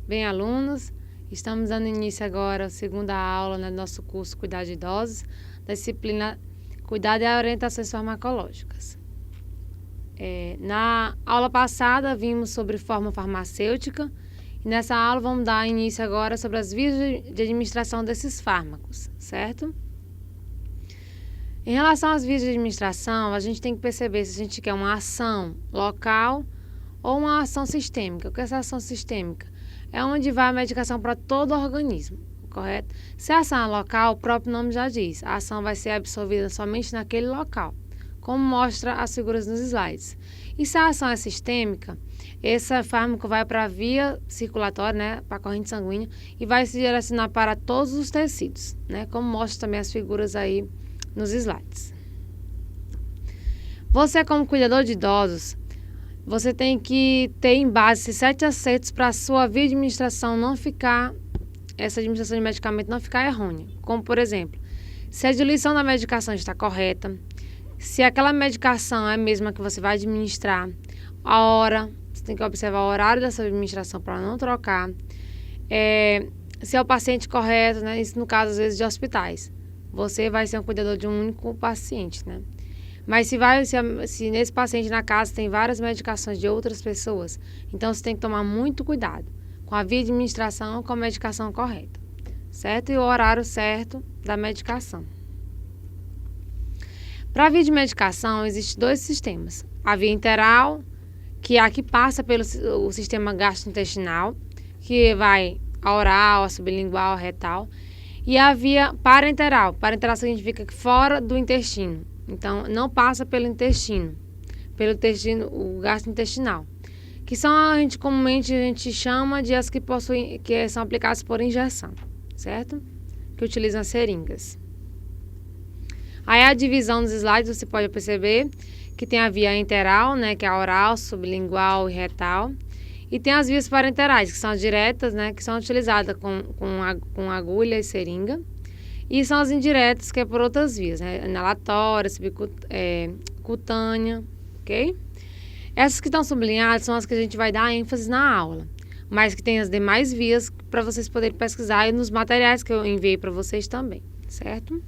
Bem, alunos, estamos dando início agora à segunda aula no nosso curso Cuidar de Idosos, da disciplina Cuidado e Orientações Farmacológicas. Na aula passada, vimos sobre forma farmacêutica e nessa aula vamos dar início agora sobre as vias de administração desses fármacos, certo? Em relação às vias de administração, a gente tem que perceber se a gente quer uma ação local ou uma ação sistêmica. O que é essa ação sistêmica? É onde vai a medicação para todo o organismo, correto? Se a ação é local, o próprio nome já diz, a ação vai ser absorvida somente naquele local, como mostra as figuras nos slides. E se a ação é sistêmica, esse fármaco vai para a via circulatória, né, para a corrente sanguínea, e vai se direcionar para todos os tecidos, né, como mostra também as figuras aí nos slides. Você, como cuidador de idosos, você tem que ter em base esses 7 acertos para a sua via de administração não ficar, essa administração de medicamento não ficar errônea. Como, por exemplo, se a diluição da medicação está correta, se aquela medicação é a mesma que você vai administrar, a hora, você tem que observar o horário dessa administração para não trocar, se é o paciente correto, né? Isso no caso, às vezes, de hospitais. Você vai ser um cuidador de um único paciente, né? Mas se nesse paciente na casa tem várias medicações de outras pessoas, então você tem que tomar muito cuidado com a via de administração, com a medicação correta, certo? E o horário certo da medicação. Para a via de medicação, existem 2 sistemas. A via enteral, que é a que passa pelo sistema gastrointestinal, que vai a oral, a sublingual, a retal. E a via parenteral. Parenteral significa que fora do intestino. Então, não passa pelo intestino, o gastrointestinal. Que são, comumente a gente chama de as que são aplicadas por injeção, certo? Que utilizam as seringas. Aí a divisão nos slides, você pode perceber que tem a via enteral, né, que é a oral, sublingual e retal. E tem as vias parenterais, que são as diretas, né, que são utilizadas com agulha e seringa. E são as indiretas, que é por outras vias, né, inalatória, cutânea, ok? Essas que estão sublinhadas são as que a gente vai dar ênfase na aula, mas que tem as demais vias para vocês poderem pesquisar e nos materiais que eu enviei para vocês também, certo?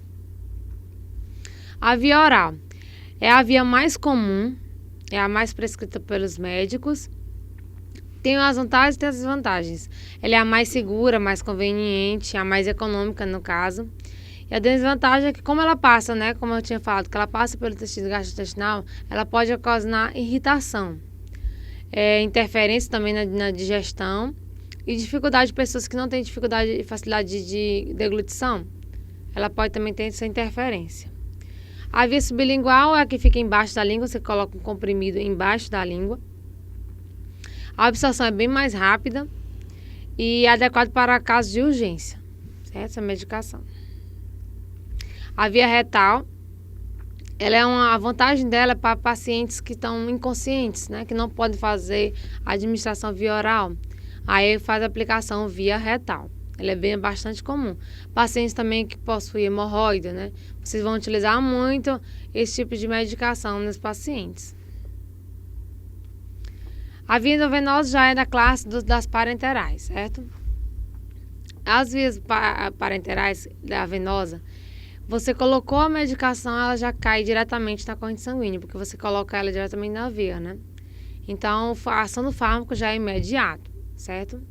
A via oral é a via mais comum, é a mais prescrita pelos médicos. Tem as vantagens e tem as desvantagens. Ela é a mais segura, mais conveniente, a mais econômica no caso. E a desvantagem é que como ela passa, né, como eu tinha falado, que ela passa pelo tecido gastrointestinal, ela pode ocasionar irritação, interferência também na digestão e dificuldade de pessoas que não têm dificuldade e facilidade de deglutição. Ela pode também ter essa interferência. A via sublingual é a que fica embaixo da língua, você coloca um comprimido embaixo da língua. A absorção é bem mais rápida e adequada para casos de urgência, certo? Essa medicação. A via retal, a vantagem dela é para pacientes que estão inconscientes, né? Que não podem fazer a administração via oral. Aí faz a aplicação via retal. Ela é bastante comum. Pacientes também que possuem hemorroida, né? Vocês vão utilizar muito esse tipo de medicação nos pacientes. A via endovenosa já é da classe das parenterais, certo? As vias parenterais da venosa, você colocou a medicação, ela já cai diretamente na corrente sanguínea, porque você coloca ela diretamente na veia, né? Então, a ação do fármaco já é imediato, certo?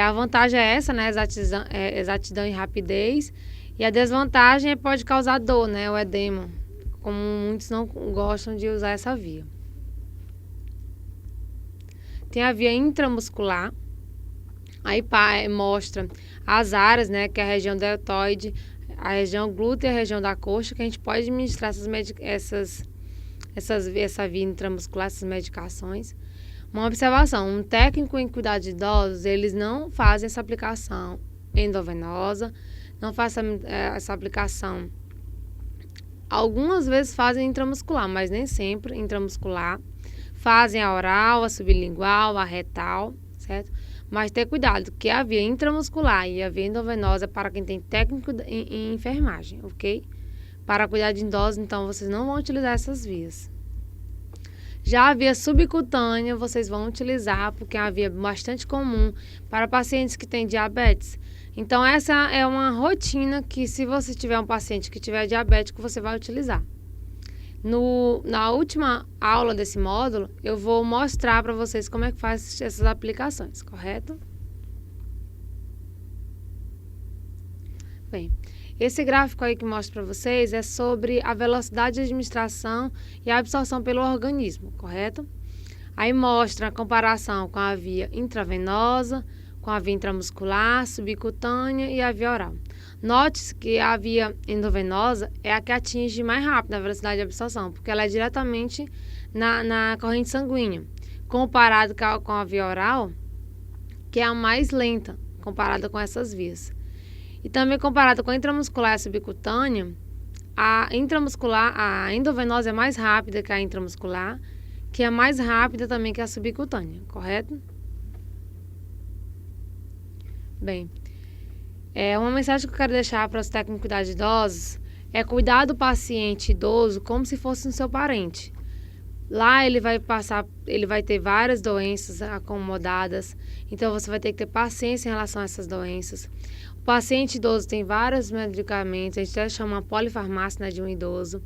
A vantagem é essa, né? Exatidão e rapidez. E a desvantagem pode causar dor, né? O edema, como muitos não gostam de usar essa via. Tem a via intramuscular, aí mostra as áreas, né, que é a região deltoide, a região glútea e a região da coxa, que a gente pode administrar essa via intramuscular, essas medicações. Uma observação, um técnico em cuidar de idosos, eles não fazem essa aplicação endovenosa, não fazem essa aplicação. Algumas vezes fazem intramuscular, mas nem sempre intramuscular. Fazem a oral, a sublingual, a retal, certo? Mas ter cuidado, que a via intramuscular e a via endovenosa é para quem tem técnico em enfermagem, ok? Para cuidar de idosos, então, vocês não vão utilizar essas vias. Já a via subcutânea vocês vão utilizar porque é uma via bastante comum para pacientes que têm diabetes. Então essa é uma rotina que, se você tiver um paciente que tiver diabético, você vai utilizar. Na última aula desse módulo, eu vou mostrar para vocês como é que faz essas aplicações, correto? Bem, esse gráfico aí que mostra para vocês é sobre a velocidade de administração e a absorção pelo organismo, correto? Aí mostra a comparação com a via intravenosa, com a via intramuscular, subcutânea e a via oral. Note-se que a via endovenosa é a que atinge mais rápido a velocidade de absorção, porque ela é diretamente na corrente sanguínea, comparado com a via oral, que é a mais lenta, comparada com essas vias. E também comparado com a intramuscular e a subcutânea, a endovenosa é mais rápida que a intramuscular, que é mais rápida também que a subcutânea, correto? Bem, uma mensagem que eu quero deixar para os técnicos de cuidado de idosos é cuidar do paciente idoso como se fosse um seu parente. Lá ele vai ter várias doenças acomodadas, então você vai ter que ter paciência em relação a essas doenças. O paciente idoso tem vários medicamentos, a gente até chama polifarmácia, né, de um idoso.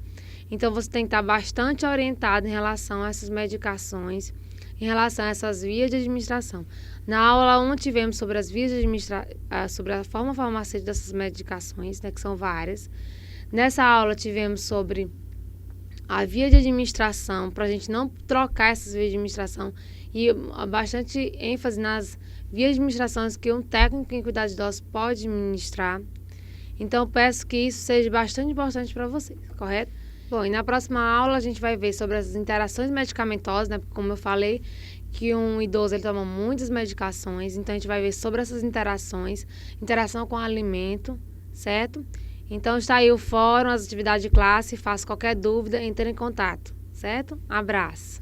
Então você tem que estar bastante orientado em relação a essas medicações, em relação a essas vias de administração. Na aula 1 tivemos sobre as vias de administração, sobre a forma farmacêutica dessas medicações, né, que são várias. Nessa aula tivemos sobre a via de administração, para a gente não trocar essas vias de administração, e bastante ênfase nas vias de administração que um técnico em cuidados de idosos pode ministrar. Então, peço que isso seja bastante importante para vocês, correto? Bom, e na próxima aula a gente vai ver sobre as interações medicamentosas, né? Como eu falei, que um idoso ele toma muitas medicações, então a gente vai ver sobre essas interações, interação com o alimento, certo? Então está aí o fórum, as atividades de classe, faça qualquer dúvida, entre em contato, certo? Abraço!